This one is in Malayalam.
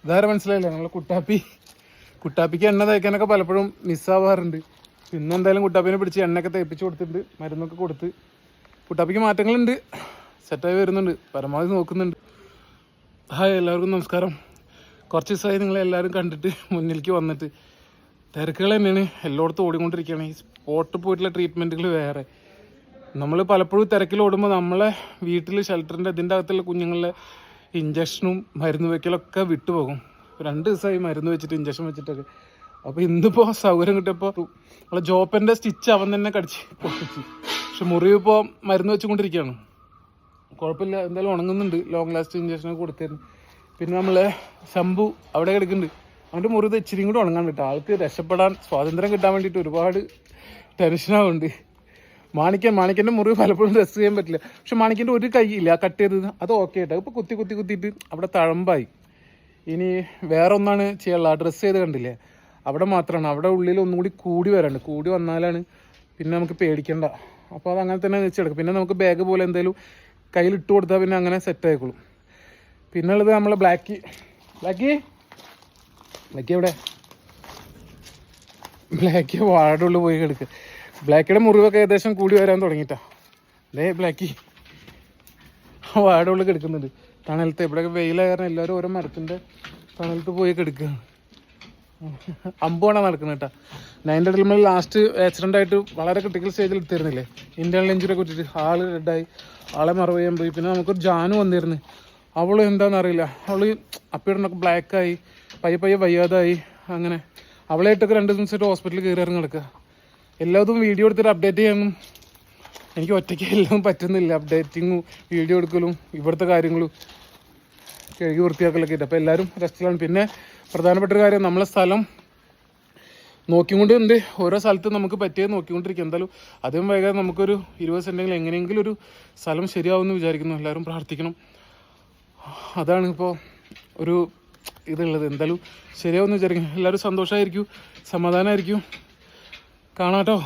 ഇതാരെ മനസ്സിലായില്ല, നമ്മളെ കുട്ടാപ്പിക്ക് എണ്ണ തേക്കാനൊക്കെ പലപ്പോഴും മിസ്സാവാറുണ്ട്. പിന്നെ എന്തായാലും കുട്ടാപ്പിനെ പിടിച്ച് എണ്ണയൊക്കെ തേപ്പിച്ച് കൊടുത്തിട്ടുണ്ട്, മരുന്നൊക്കെ കൊടുത്ത്. കുട്ടാപ്പിക്ക് മാറ്റങ്ങളുണ്ട്, സെറ്റായി വരുന്നുണ്ട്, പരമാവധി നോക്കുന്നുണ്ട്. ഹായ്, എല്ലാവർക്കും നമസ്കാരം. കുറച്ച് ദിവസമായി നിങ്ങളെല്ലാവരും കണ്ടിട്ട് മുന്നിലേക്ക് വന്നിട്ട്. തിരക്കുകൾ തന്നെയാണ്, എല്ലായിടത്തും ഓടിക്കൊണ്ടിരിക്കുകയാണ്. ഈ സ്പോട്ടിൽ പോയിട്ടുള്ള ട്രീറ്റ്മെൻറ്റുകൾ വേറെ. നമ്മൾ പലപ്പോഴും തിരക്കിൽ ഓടുമ്പോൾ നമ്മളെ വീട്ടിൽ ഷെൽട്ടറിൻ്റെ ഇതിൻ്റെ അകത്തുള്ള കുഞ്ഞുങ്ങളുടെ ഇഞ്ചക്ഷനും മരുന്ന് വയ്ക്കലൊക്കെ വിട്ടുപോകും. 2 ദിവസമായി മരുന്ന് വെച്ചിട്ട് ഇഞ്ചക്ഷൻ വെച്ചിട്ടൊക്കെ. അപ്പോൾ ഇന്നിപ്പോൾ സൗകര്യം കിട്ടിയപ്പോൾ നമ്മളെ ജോപ്പൻ്റെ സ്റ്റിച്ച് അവൻ തന്നെ കടിച്ച് പൊട്ടിച്ച്. പക്ഷെ മുറിവ് ഇപ്പോൾ മരുന്ന് വെച്ചുകൊണ്ടിരിക്കുകയാണ്. കുഴപ്പമില്ല, എന്തായാലും ഉണങ്ങുന്നുണ്ട്. ലോങ് ലാസ്റ്റ് ഇഞ്ചക്ഷനൊക്കെ കൊടുത്തിരുന്നു. പിന്നെ നമ്മളെ ശംഭു അവിടെ കിടക്കുന്നുണ്ട്. അവൻ്റെ മുറിവ് ഇച്ചിരിയും കൂടി ഉണങ്ങാൻ കിട്ടും. ആൾക്ക് രക്ഷപ്പെടാൻ, സ്വാതന്ത്ര്യം കിട്ടാൻ വേണ്ടിയിട്ട് ഒരുപാട് ടെൻഷനാവുന്നുണ്ട്. മാണിക്കൻ്റെ മുറിവ് പലപ്പോഴും ഡ്രസ്സ് ചെയ്യാൻ പറ്റില്ല. പക്ഷെ മാണിക്കൻ്റെ ഒരു കൈയില്ല കട്ട് ചെയ്തത്, അത് ഓക്കെ ആയിട്ട് ഇപ്പോൾ കുത്തിയിട്ട് അവിടെ തഴമ്പായി. ഇനി വേറെ ഒന്നാണ് ചെയ്യാനുള്ള, ഡ്രസ്സ് ചെയ്ത് കണ്ടില്ലേ, അവിടെ മാത്രമാണ്. അവിടെ ഉള്ളിൽ ഒന്നും കൂടി വരാണ്ട്, കൂടി വന്നാലാണ് പിന്നെ നമുക്ക് പേടിക്കണ്ട. അപ്പോൾ അത് അങ്ങനെ തന്നെ വെച്ചെടുക്കും. പിന്നെ നമുക്ക് ബാഗ് പോലെ എന്തെങ്കിലും കയ്യിൽ ഇട്ട് കൊടുത്താൽ പിന്നെ അങ്ങനെ സെറ്റ് ആയിക്കോളും. പിന്നെ ഉള്ളത് നമ്മളെ ബ്ലാക്കി എവിടെ? ബ്ലാക്കി വാഴയുടെ ഉള്ളിൽ പോയി കിടക്കുക. ബ്ലാക്കിയുടെ മുറിവൊക്കെ ഏകദേശം കൂടി വരാൻ തുടങ്ങിയിട്ടാ. ബ്ലാക്കി വാഴയുടെ ഉള്ളിൽ കിടക്കുന്നുണ്ട് തണലത്ത്. ഇവിടെയൊക്കെ വെയിലായ കാരണം എല്ലാവരും ഓരോ മരത്തിൻ്റെ തണലത്ത് പോയി കിടക്കുകയാണ്. അമ്പുവാണ് നടക്കുന്നത് കേട്ടോ. 9th ഡെലിമൽ ലാസ്റ്റ് ആക്സിഡൻ്റ് ആയിട്ട് വളരെ ക്രിട്ടിക്കൽ സ്റ്റേജിൽ എത്തിയിരുന്നില്ലേ, ഇന്റേണൽ ഇഞ്ചുറി ഒക്കെ ഇട്ടിട്ട് ആൾ ഡെഡായി, ആളെ മറവ് ചെയ്യാൻ പോയി. പിന്നെ നമുക്കൊരു ജാനു വന്നിരുന്നു, അവൾ എന്താണെന്നറിയില്ല, അവൾ അപ്പിയിടണൊക്കെ ബ്ലാക്കായി, പയ്യെ വയ്യാതായി. അങ്ങനെ അവളായിട്ടൊക്കെ 2 ദിവസമായിട്ട് ഹോസ്പിറ്റലിൽ കയറി ഇറങ്ങി കിടക്കുക. എല്ലാതും വീഡിയോ എടുത്തിട്ട് അപ്ഡേറ്റ് ചെയ്യാനും എനിക്ക് ഒറ്റയ്ക്ക് എല്ലാം പറ്റുന്നില്ല. അപ്ഡേറ്റിങ്ങും വീഡിയോ എടുക്കലും ഇവിടുത്തെ കാര്യങ്ങളും കഴുകി വൃത്തിയാക്കലൊക്കെ ആയിട്ട്. അപ്പോൾ എല്ലാവരും റെസ്റ്റിലാണ്. പിന്നെ പ്രധാനപ്പെട്ട ഒരു കാര്യം, നമ്മളെ സ്ഥലം നോക്കിക്കൊണ്ടുണ്ട്. ഓരോ സ്ഥലത്തും നമുക്ക് പറ്റിയത് നോക്കിക്കൊണ്ടിരിക്കുക. എന്തായാലും അതും വൈകാതെ നമുക്കൊരു 20 സെൻറ്റെങ്കിലും എങ്ങനെയെങ്കിലും ഒരു സ്ഥലം ശരിയാവുമെന്ന് വിചാരിക്കുന്നു. എല്ലാവരും പ്രാർത്ഥിക്കണം. അതാണ് ഇപ്പോൾ ഒരു ഇതുള്ളത്. എന്തായാലും ശരിയാവുമെന്ന് വിചാരിക്കുന്നു. എല്ലാവരും സന്തോഷമായിരിക്കും, സമാധാനമായിരിക്കും. കാണാട്ടോ.